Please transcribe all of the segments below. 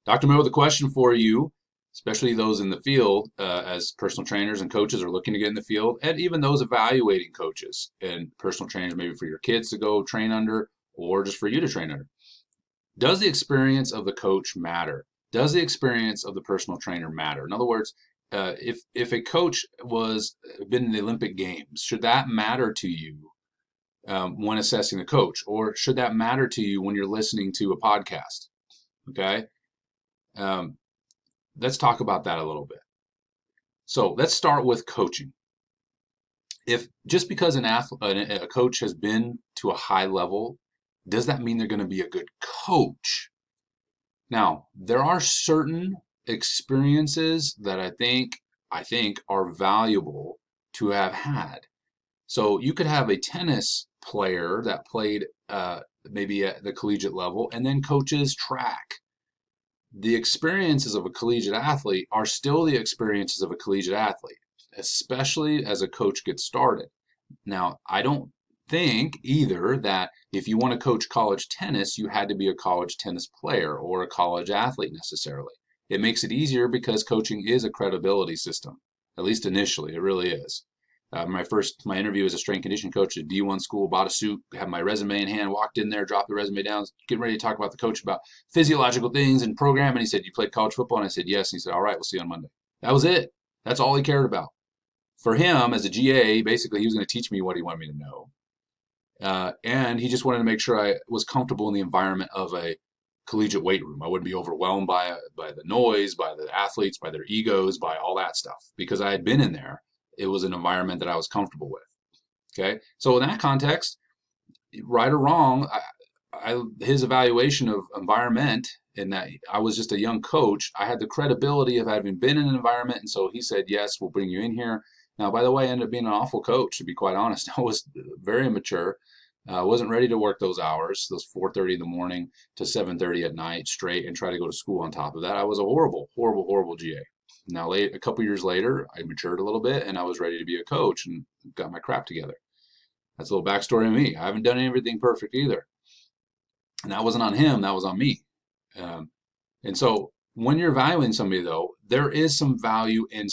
Dr. Mo, with a question for you, especially those in the field, as personal trainers and coaches are looking to get in the field, and even those evaluating coaches and personal trainers, maybe for your kids to go train under or just for you to train under. Does the experience of the coach matter? Does the experience of the personal trainer matter? In other words, if a coach was been in the Olympic Games, should that matter to you when assessing a coach, or should that matter to you when you're listening to a podcast? Okay, um, let's talk about that a little bit. So let's start with coaching. If just because an athlete, a coach has been to a high level, does that mean they're going to be a good coach? Now, there are certain experiences that I think are valuable to have had. So you could have a tennis player that played maybe at the collegiate level and then coaches track. The experiences of a collegiate athlete are still the experiences of a collegiate athlete, especially as a coach gets started. Now, I don't think either that if you want to coach college tennis, you had to be a college tennis player or a college athlete necessarily. It makes it easier because coaching is a credibility system, at least initially, it really is. My interview as a strength conditioning coach at D1 school, bought a suit, had my resume in hand, walked in there, dropped the resume down, getting ready to talk about the coach about physiological things and program. And he said, "You played college football?" And I said, "Yes." And he said, "All right, we'll see you on Monday." That was it. That's all he cared about. For him, as a GA, basically, he was going to teach me what he wanted me to know. And he just wanted to make sure I was comfortable in the environment of a collegiate weight room. I wouldn't be overwhelmed by the noise, by the athletes, by their egos, by all that stuff. Because I had been in there, it was an environment that I was comfortable with. Okay, so in that context, right or wrong, his evaluation of environment, in that I was just a young coach, I had the credibility of having been in an environment, and so he said, "Yes, we'll bring you in here." Now, by the way, I ended up being an awful coach, to be quite honest. I was very immature. I wasn't ready to work those hours, those 4:30 in the morning to 7:30 at night straight, and try to go to school on top of that. I was a horrible, horrible, horrible GA. Now, a couple years later, I matured a little bit, and I was ready to be a coach and got my crap together. That's a little backstory on me. I haven't done everything perfect either. And that wasn't on him, that was on me. Um, and so when you're valuing somebody, though, there is some value in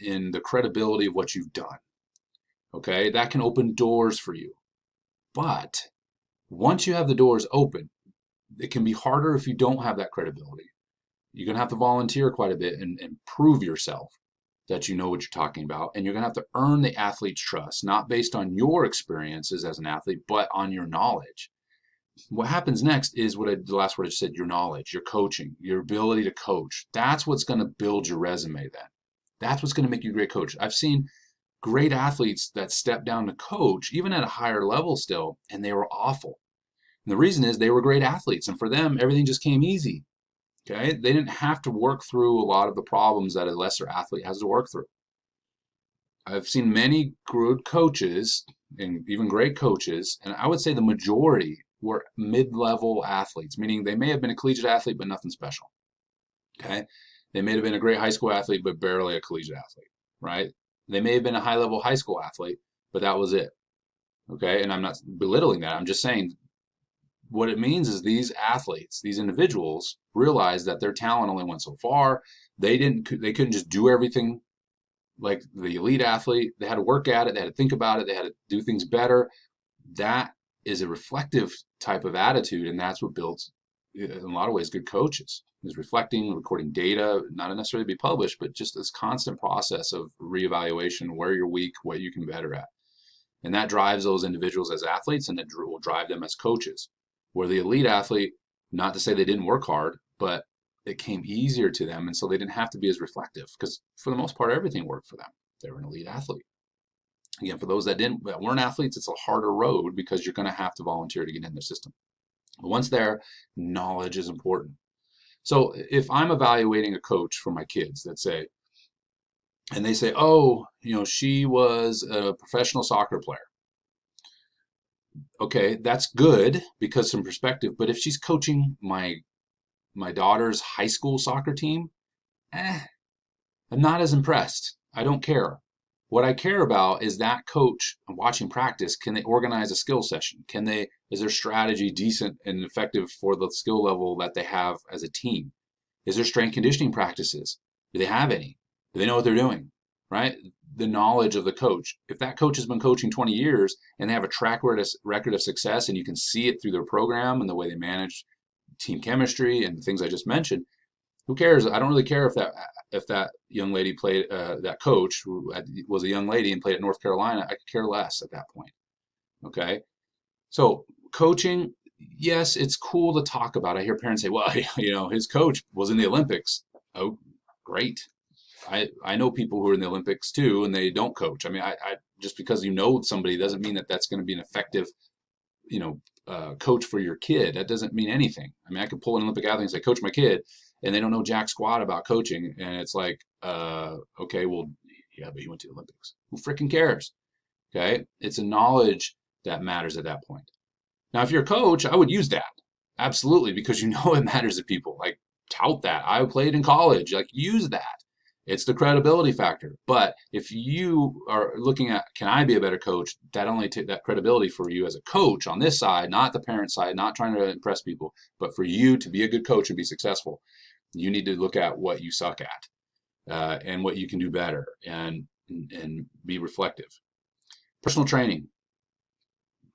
in the credibility of what you've done. Okay, that can open doors for you. But once you have the doors open, it can be harder if you don't have that credibility. You're going to have to volunteer quite a bit and prove yourself that you know what you're talking about. And you're going to have to earn the athlete's trust, not based on your experiences as an athlete, but on your knowledge. What happens next is the last word I just said, your knowledge, your coaching, your ability to coach. That's what's going to build your resume then. That's what's going to make you a great coach. I've seen great athletes that step down to coach, even at a higher level still, and they were awful. And the reason is they were great athletes, and for them, everything just came easy. Okay, they didn't have to work through a lot of the problems that a lesser athlete has to work through. I've seen many good coaches and even great coaches, and I would say the majority were mid-level athletes, meaning they may have been a collegiate athlete, but nothing special. Okay, they may have been a great high school athlete, but barely a collegiate athlete, right? They may have been a high-level high school athlete, but that was it. Okay, and I'm not belittling that. I'm just saying what it means is these athletes, these individuals, realized that their talent only went so far. They couldn't just do everything like the elite athlete. They had to work at it. They had to think about it. They had to do things better. That is a reflective type of attitude, and that's what builds, in a lot of ways, good coaches. Is reflecting, recording data, not necessarily to be published, but just this constant process of reevaluation, where you're weak, what you can be better at. And that drives those individuals as athletes, and it will drive them as coaches. Where the elite athlete, not to say they didn't work hard, but it came easier to them, and so they didn't have to be as reflective because for the most part, everything worked for them. They were an elite athlete. Again, for those that weren't athletes, it's a harder road because you're going to have to volunteer to get in the system. But once there, knowledge is important. So if I'm evaluating a coach for my kids, let's say, and they say, "Oh, she was a professional soccer player." Okay, that's good because some perspective. But if she's coaching my daughter's high school soccer team, eh, I'm not as impressed. I don't care. What I care about is that coach watching practice. Can they organize a skill session? Is their strategy decent and effective for the skill level that they have as a team? Is there strength conditioning practices? Do they have any? Do they know what they're doing? Right? The knowledge of the coach. If that coach has been coaching 20 years and they have a track record of success and you can see it through their program and the way they manage team chemistry and the things I just mentioned, who cares? I don't really care if that young lady played that coach who was a young lady and played at North Carolina. I could care less at that point. Okay, so coaching, yes, it's cool to talk about. I hear parents say, "Well, his coach was in the Olympics." Oh, great. I know people who are in the Olympics too, and they don't coach. I mean, I just because you know somebody doesn't mean that that's going to be an effective, coach for your kid. That doesn't mean anything. I mean, I could pull an Olympic athlete and say, "Coach my kid," and they don't know jack squat about coaching, and it's like, okay, well, yeah, but he went to the Olympics. Who freaking cares? Okay, it's a knowledge that matters at that point. Now, if you're a coach, I would use that absolutely because you know it matters to people. Like tout that. I played in college. Like use that. It's the credibility factor. But if you are looking at, can I be a better coach? That only take that credibility for you as a coach on this side, not the parent side, not trying to impress people, but for you to be a good coach and be successful, you need to look at what you suck at and what you can do better and be reflective. Personal training.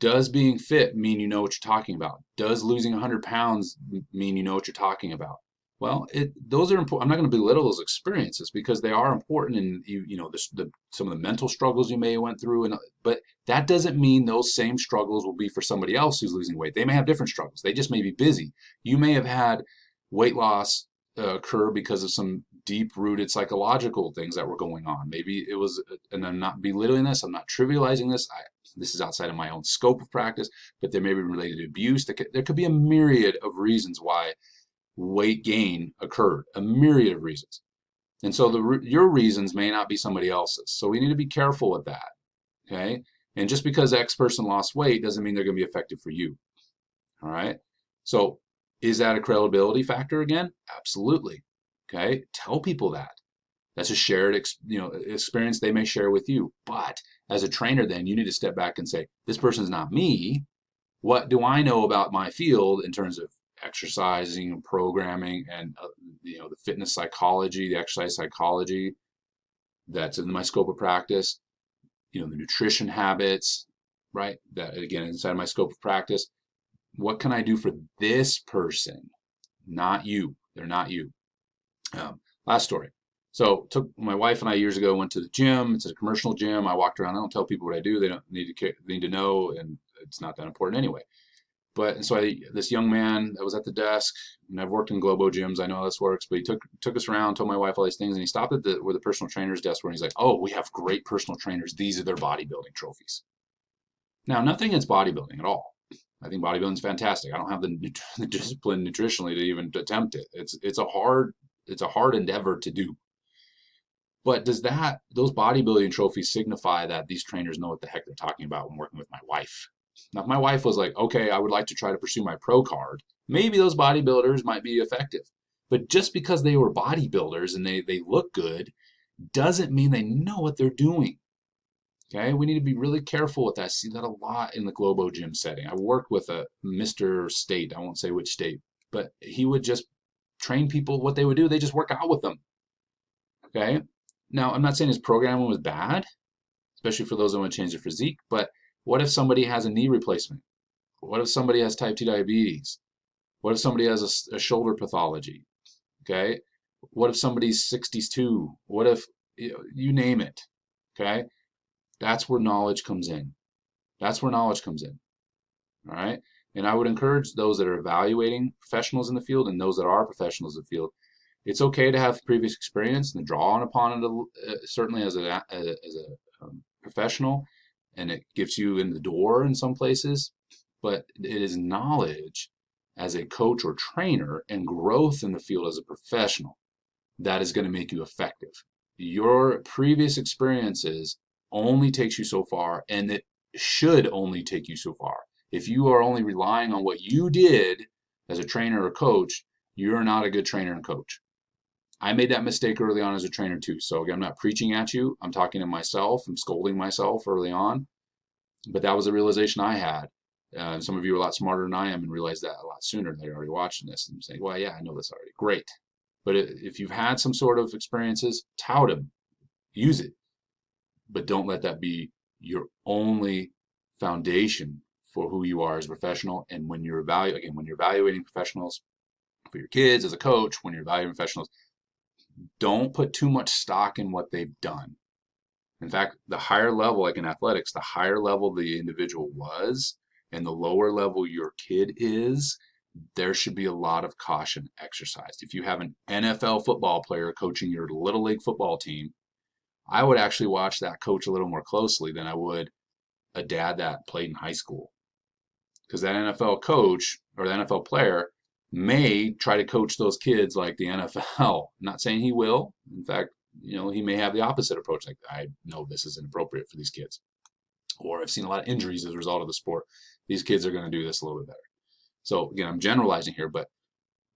Does being fit mean you know what you're talking about? Does losing 100 pounds mean you know what you're talking about? Well, those are important. I'm not going to belittle those experiences because they are important, and some of the mental struggles you may have went through, but that doesn't mean those same struggles will be for somebody else who's losing weight. They may have different struggles. They just may be busy. You may have had weight loss occur because of some deep-rooted psychological things that were going on. Maybe it was, and I'm not belittling this. I'm not trivializing this. This is outside of my own scope of practice, but there may be related to abuse. There could be a myriad of reasons why weight gain occurred, a myriad of reasons. And so your reasons may not be somebody else's. So we need to be careful with that, okay? And just because X person lost weight doesn't mean they're going to be effective for you, all right? So is that a credibility factor again? Absolutely, okay? Tell people that. That's a shared experience they may share with you. But as a trainer, then you need to step back and say, this person's not me. What do I know about my field in terms of exercising and programming and the fitness psychology, the exercise psychology that's in my scope of practice, the nutrition habits, right? That again inside my scope of practice. What can I do for this person? Not you. They're not you. Last story. So took my wife and I years ago, went to the gym. It's a commercial gym. I walked around. I don't tell people what I do. They don't need to know, and it's not that important anyway. But this young man that was at the desk, and I've worked in Globo gyms. I know how this works. But he took us around, told my wife all these things, and he stopped at where the personal trainer's desk, where he's like, "Oh, we have great personal trainers. These are their bodybuilding trophies." Now, nothing against bodybuilding at all. I think bodybuilding is fantastic. I don't have the discipline nutritionally to even attempt it. It's a hard endeavor to do. But does those bodybuilding trophies signify that these trainers know what the heck they're talking about when working with my wife? Now, if my wife was like, okay, I would like to try to pursue my pro card, maybe those bodybuilders might be effective. But just because they were bodybuilders and they look good doesn't mean they know what they're doing. Okay, we need to be really careful with that. I see that a lot in the Globo gym setting. I worked with a Mr. State, I won't say which state, but he would just train people. What they would do, they just work out with them. Okay, now I'm not saying his programming was bad, especially for those that want to change their physique, but what if somebody has a knee replacement? What if somebody has type 2 diabetes? What if somebody has a shoulder pathology? Okay, what if somebody's 62? What if, you name it? Okay, that's where knowledge comes in. That's where knowledge comes in. All right. And I would encourage those that are evaluating professionals in the field and those that are professionals in the field. It's okay to have previous experience and draw on upon it certainly as a professional, and it gets you in the door in some places. But it is knowledge as a coach or trainer and growth in the field as a professional that is going to make you effective. Your previous experiences only takes you so far, and it should only take you so far. If you are only relying on what you did as a trainer or coach, you're not a good trainer and coach. I made that mistake early on as a trainer too. So again, I'm not preaching at you. I'm talking to myself. I'm scolding myself early on. But that was a realization I had. Some of you are a lot smarter than I am and realize that a lot sooner. They're already watching this and saying, well, yeah, I know this already. Great. But if you've had some sort of experiences, tout them, use it, but don't let that be your only foundation for who you are as a professional. And when you're evaluating professionals for your kids as a coach, when you're evaluating professionals, don't put too much stock in what they've done. In fact, the higher level, like in athletics, the higher level the individual was and the lower level your kid is, there should be a lot of caution exercised. If you have an NFL football player coaching your little league football team, I would actually watch that coach a little more closely than I would a dad that played in high school. Because that NFL coach or the NFL player may try to coach those kids like the NFL. I'm not saying he will. In fact, he may have the opposite approach. Like, I know this isn't appropriate for these kids. Or I've seen a lot of injuries as a result of the sport. These kids are going to do this a little bit better. So again, I'm generalizing here, but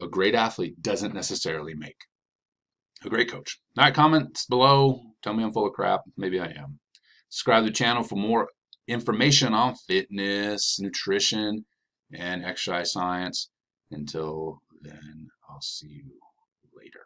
a great athlete doesn't necessarily make a great coach. All right, comments below. Tell me I'm full of crap. Maybe I am. Subscribe to the channel for more information on fitness, nutrition, and exercise science. Until then, I'll see you later.